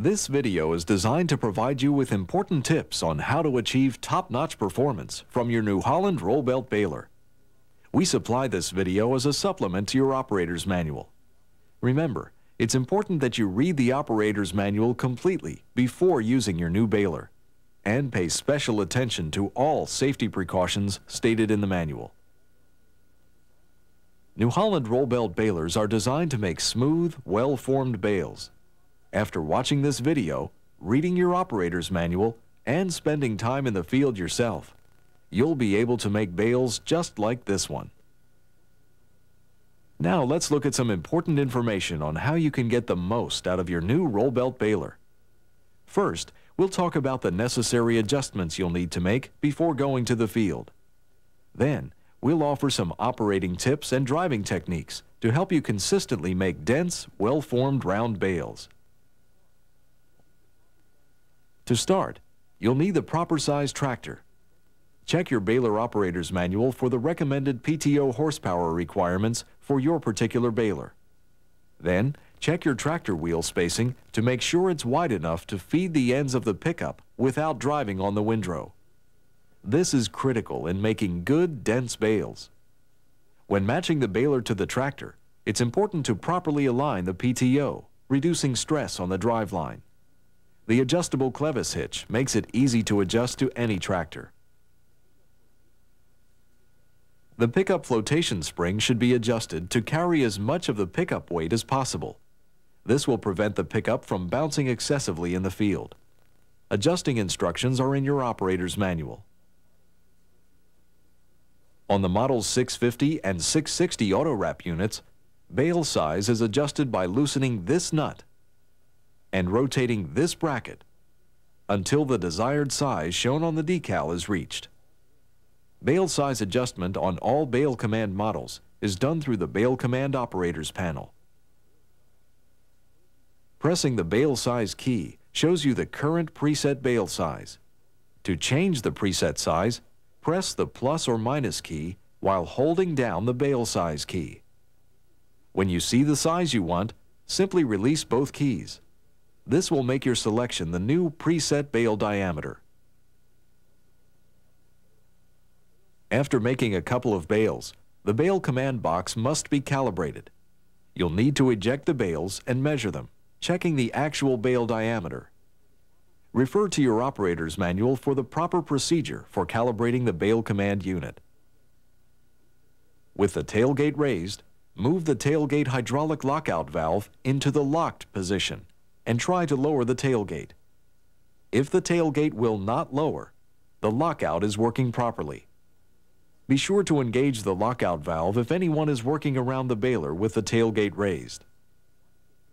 This video is designed to provide you with important tips on how to achieve top-notch performance from your new Holland Roll-Belt Baler. We supply this video as a supplement to your operator's manual. Remember, it's important that you read the operator's manual completely before using your new baler, and pay special attention to all safety precautions stated in the manual. New Holland Roll-Belt balers are designed to make smooth, well-formed bales. After watching this video, reading your operator's manual, and spending time in the field yourself, you'll be able to make bales just like this one. Now let's look at some important information on how you can get the most out of your new Roll-Belt baler. First, we'll talk about the necessary adjustments you'll need to make before going to the field. Then, we'll offer some operating tips and driving techniques to help you consistently make dense, well-formed round bales. To start, you'll need the proper size tractor. Check your baler operator's manual for the recommended PTO horsepower requirements for your particular baler. Then, check your tractor wheel spacing to make sure it's wide enough to feed the ends of the pickup without driving on the windrow. This is critical in making good, dense bales. When matching the baler to the tractor, it's important to properly align the PTO, reducing stress on the driveline. The adjustable clevis hitch makes it easy to adjust to any tractor. The pickup flotation spring should be adjusted to carry as much of the pickup weight as possible. This will prevent the pickup from bouncing excessively in the field. Adjusting instructions are in your operator's manual. On the Model 650 and 660 auto wrap units, bale size is adjusted by loosening this nut and rotating this bracket until the desired size shown on the decal is reached. Bale size adjustment on all Bale Command models is done through the Bale Command Operator's panel. Pressing the bale size key shows you the current preset bale size. To change the preset size, press the plus or minus key while holding down the bale size key. When you see the size you want, simply release both keys. This will make your selection the new preset bale diameter. After making a couple of bales, the Bale Command box must be calibrated. You'll need to eject the bales and measure them, checking the actual bale diameter. Refer to your operator's manual for the proper procedure for calibrating the Bale Command unit. With the tailgate raised, move the tailgate hydraulic lockout valve into the locked position and try to lower the tailgate. If the tailgate will not lower, the lockout is working properly. Be sure to engage the lockout valve if anyone is working around the baler with the tailgate raised.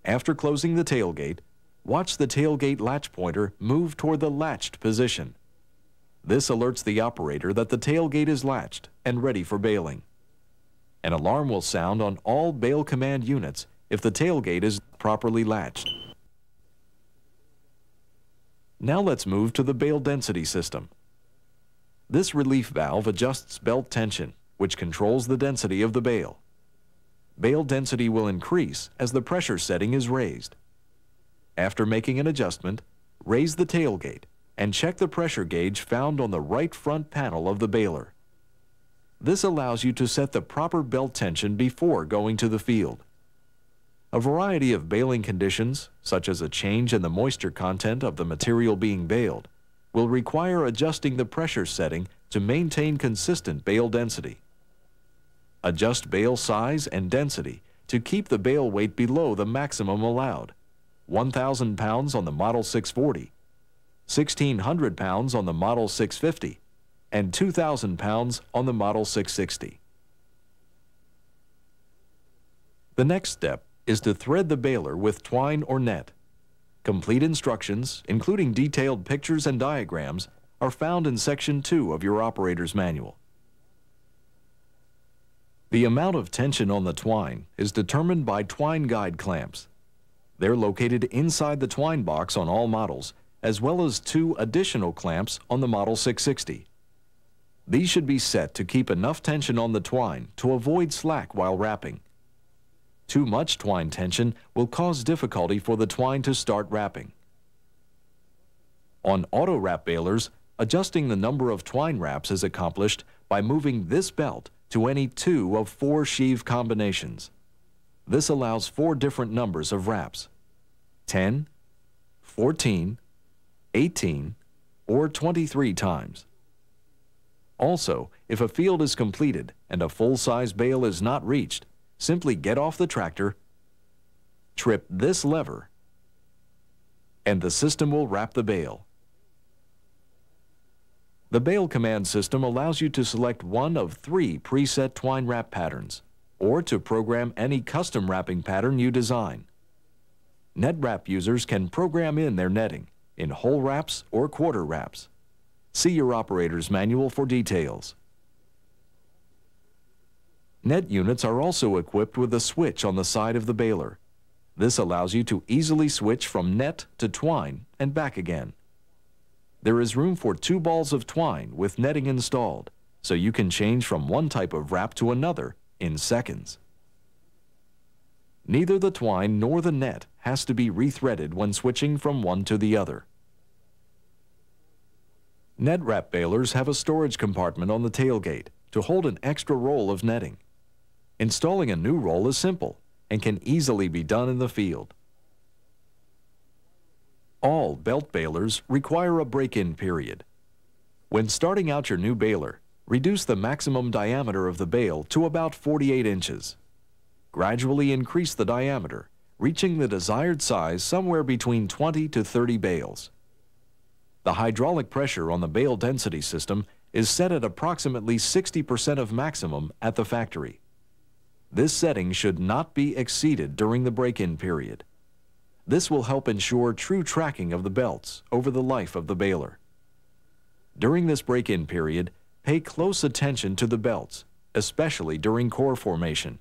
After closing the tailgate, watch the tailgate latch pointer move toward the latched position. This alerts the operator that the tailgate is latched and ready for baling. An alarm will sound on all Bale Command units if the tailgate is properly latched. Now let's move to the bale density system. This relief valve adjusts belt tension, which controls the density of the bale. Bale density will increase as the pressure setting is raised. After making an adjustment, raise the tailgate and check the pressure gauge found on the right front panel of the baler. This allows you to set the proper belt tension before going to the field. A variety of baling conditions, such as a change in the moisture content of the material being baled, will require adjusting the pressure setting to maintain consistent bale density. Adjust bale size and density to keep the bale weight below the maximum allowed: 1,000 pounds on the Model 640, 1,600 pounds on the Model 650, and 2,000 pounds on the Model 660. The next step is to thread the baler with twine or net. Complete instructions, including detailed pictures and diagrams, are found in Section 2 of your operator's manual. The amount of tension on the twine is determined by twine guide clamps. They're located inside the twine box on all models, as well as 2 additional clamps on the Model 660. These should be set to keep enough tension on the twine to avoid slack while wrapping. Too much twine tension will cause difficulty for the twine to start wrapping. On auto-wrap balers, adjusting the number of twine wraps is accomplished by moving this belt to any 2 of 4 sheave combinations. This allows 4 different numbers of wraps: 10, 14, 18, or 23 times. Also, if a field is completed and a full-size bale is not reached, simply get off the tractor, trip this lever, and the system will wrap the bale. The Bale Command system allows you to select one of 3 preset twine wrap patterns, or to program any custom wrapping pattern you design. Net wrap users can program in their netting in whole wraps or quarter wraps. See your operator's manual for details. Net units are also equipped with a switch on the side of the baler. This allows you to easily switch from net to twine and back again. There is room for 2 balls of twine with netting installed, so you can change from one type of wrap to another in seconds. Neither the twine nor the net has to be rethreaded when switching from one to the other. Net wrap balers have a storage compartment on the tailgate to hold an extra roll of netting. Installing a new roll is simple and can easily be done in the field. All belt balers require a break-in period. When starting out your new baler, reduce the maximum diameter of the bale to about 48 inches. Gradually increase the diameter, reaching the desired size somewhere between 20 to 30 bales. The hydraulic pressure on the bale density system is set at approximately 60% of maximum at the factory. This setting should not be exceeded during the break-in period. This will help ensure true tracking of the belts over the life of the baler. During this break-in period, pay close attention to the belts, especially during core formation.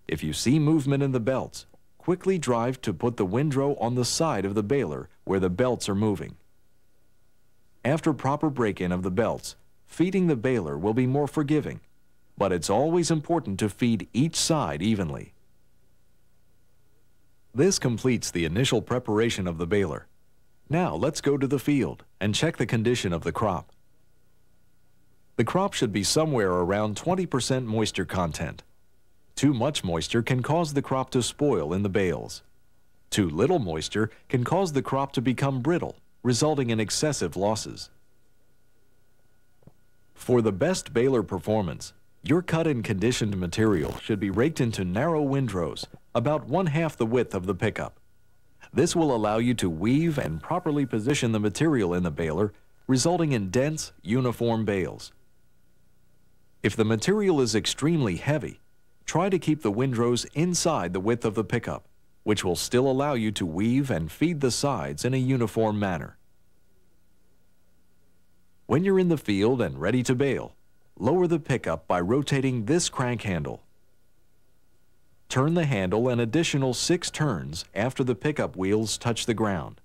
If you see movement in the belts, quickly drive to put the windrow on the side of the baler where the belts are moving. After proper break-in of the belts, feeding the baler will be more forgiving, but it's always important to feed each side evenly. This completes the initial preparation of the baler. Now let's go to the field and check the condition of the crop. The crop should be somewhere around 20% moisture content. Too much moisture can cause the crop to spoil in the bales. Too little moisture can cause the crop to become brittle, resulting in excessive losses. For the best baler performance, your cut and conditioned material should be raked into narrow windrows, about 1/2 the width of the pickup. This will allow you to weave and properly position the material in the baler, resulting in dense, uniform bales. If the material is extremely heavy, try to keep the windrows inside the width of the pickup, which will still allow you to weave and feed the sides in a uniform manner. When you're in the field and ready to bale, lower the pickup by rotating this crank handle. Turn the handle an additional 6 turns after the pickup wheels touch the ground.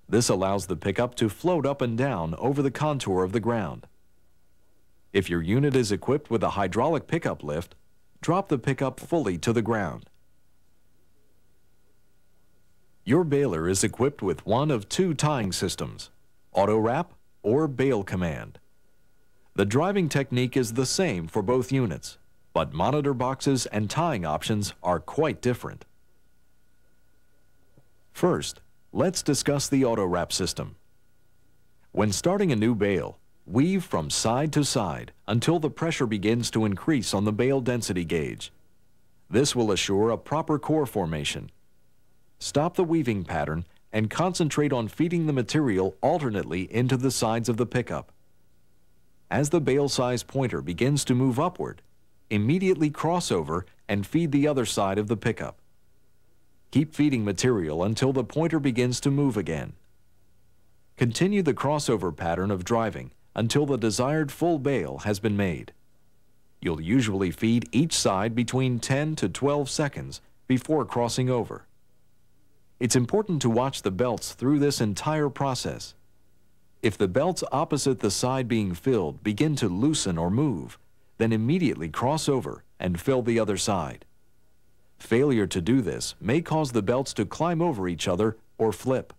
This allows the pickup to float up and down over the contour of the ground. If your unit is equipped with a hydraulic pickup lift, drop the pickup fully to the ground. Your baler is equipped with one of 2 tying systems, auto wrap or Bale Command. The driving technique is the same for both units, but monitor boxes and tying options are quite different. First, let's discuss the auto wrap system. When starting a new bale, weave from side to side until the pressure begins to increase on the bale density gauge. This will assure a proper core formation. Stop the weaving pattern and concentrate on feeding the material alternately into the sides of the pickup. As the bale size pointer begins to move upward, immediately cross over and feed the other side of the pickup. Keep feeding material until the pointer begins to move again. Continue the crossover pattern of driving until the desired full bale has been made. You'll usually feed each side between 10 to 12 seconds before crossing over. It's important to watch the belts through this entire process. If the belts opposite the side being filled begin to loosen or move, then immediately cross over and fill the other side. Failure to do this may cause the belts to climb over each other or flip.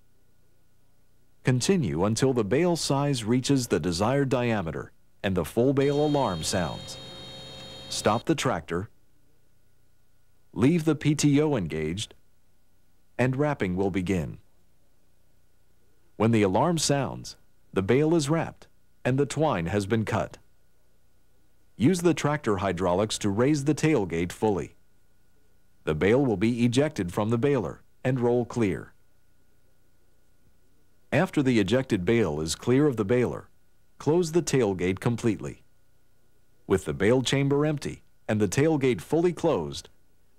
Continue until the bale size reaches the desired diameter and the full bale alarm sounds. Stop the tractor, leave the PTO engaged, and wrapping will begin. When the alarm sounds, the bale is wrapped and the twine has been cut. Use the tractor hydraulics to raise the tailgate fully. The bale will be ejected from the baler and roll clear. After the ejected bale is clear of the baler, close the tailgate completely. With the bale chamber empty and the tailgate fully closed,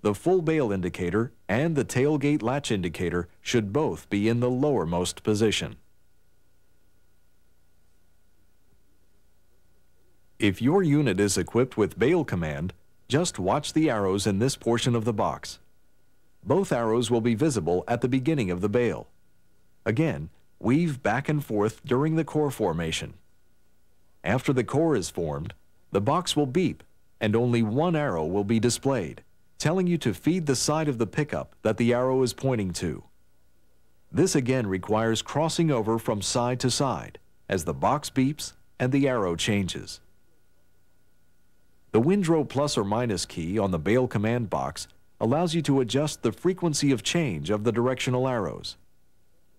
the full bale indicator and the tailgate latch indicator should both be in the lowermost position. If your unit is equipped with Bale Command, just watch the arrows in this portion of the box. Both arrows will be visible at the beginning of the bale. Again, weave back and forth during the core formation. After the core is formed, the box will beep and only one arrow will be displayed, telling you to feed the side of the pickup that the arrow is pointing to. This again requires crossing over from side to side as the box beeps and the arrow changes. The windrow plus or minus key on the Bale Command box allows you to adjust the frequency of change of the directional arrows.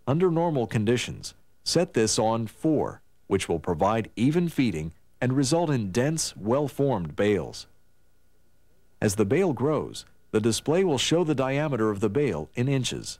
Under normal conditions, set this on 4, which will provide even feeding and result in dense, well-formed bales. As the bale grows, the display will show the diameter of the bale in inches.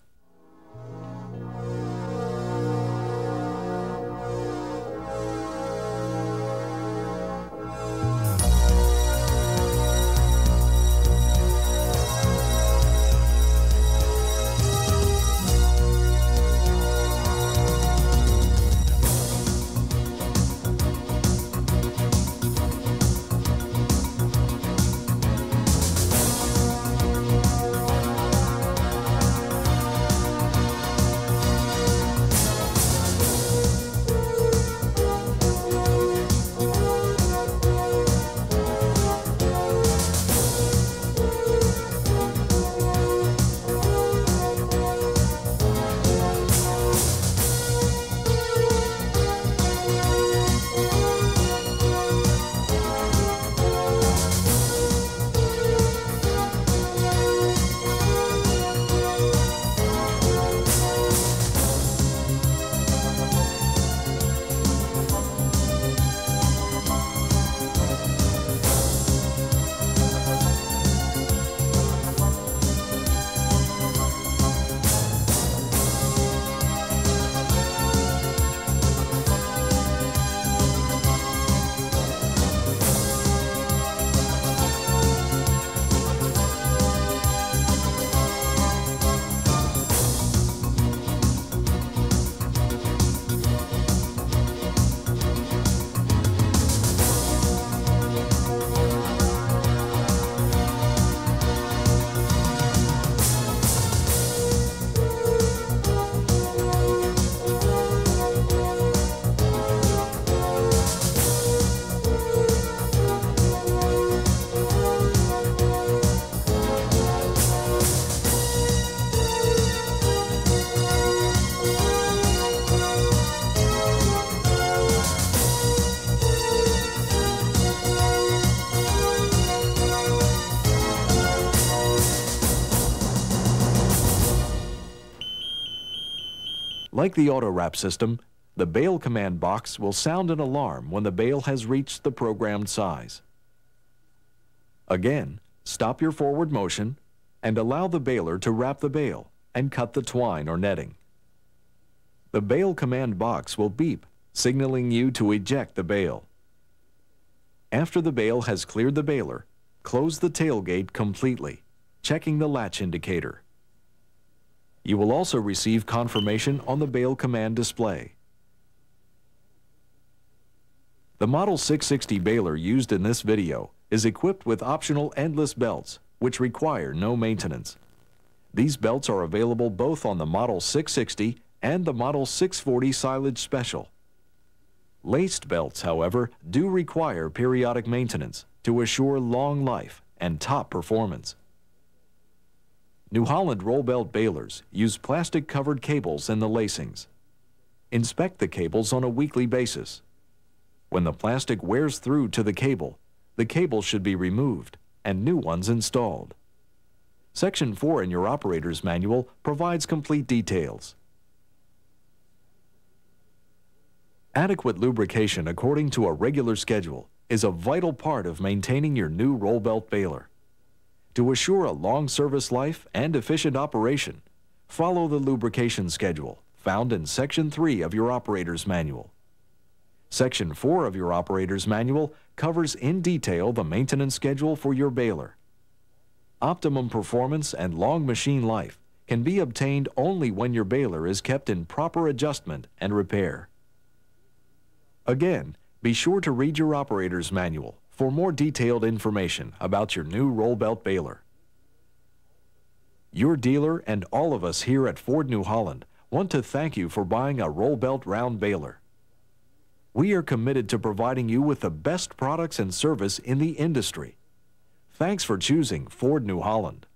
Like the auto-wrap system, the Bale Command box will sound an alarm when the bale has reached the programmed size. Again, stop your forward motion and allow the baler to wrap the bale and cut the twine or netting. The Bale Command box will beep, signaling you to eject the bale. After the bale has cleared the baler, close the tailgate completely, checking the latch indicator. You will also receive confirmation on the Bale Command display. The Model 660 baler used in this video is equipped with optional endless belts, which require no maintenance. These belts are available both on the Model 660 and the Model 640 Silage Special. Laced belts, however, do require periodic maintenance to assure long life and top performance. New Holland Roll-Belt balers use plastic-covered cables in the lacings. Inspect the cables on a weekly basis. When the plastic wears through to the cable should be removed and new ones installed. Section 4 in your operator's manual provides complete details. Adequate lubrication according to a regular schedule is a vital part of maintaining your new roll-belt baler. To assure a long service life and efficient operation, follow the lubrication schedule found in Section 3 of your operator's manual. Section 4 of your operator's manual covers in detail the maintenance schedule for your baler. Optimum performance and long machine life can be obtained only when your baler is kept in proper adjustment and repair. Again, be sure to read your operator's manual for more detailed information about your new roll-belt baler. Your dealer and all of us here at Ford New Holland want to thank you for buying a roll-belt round baler. We are committed to providing you with the best products and service in the industry. Thanks for choosing Ford New Holland.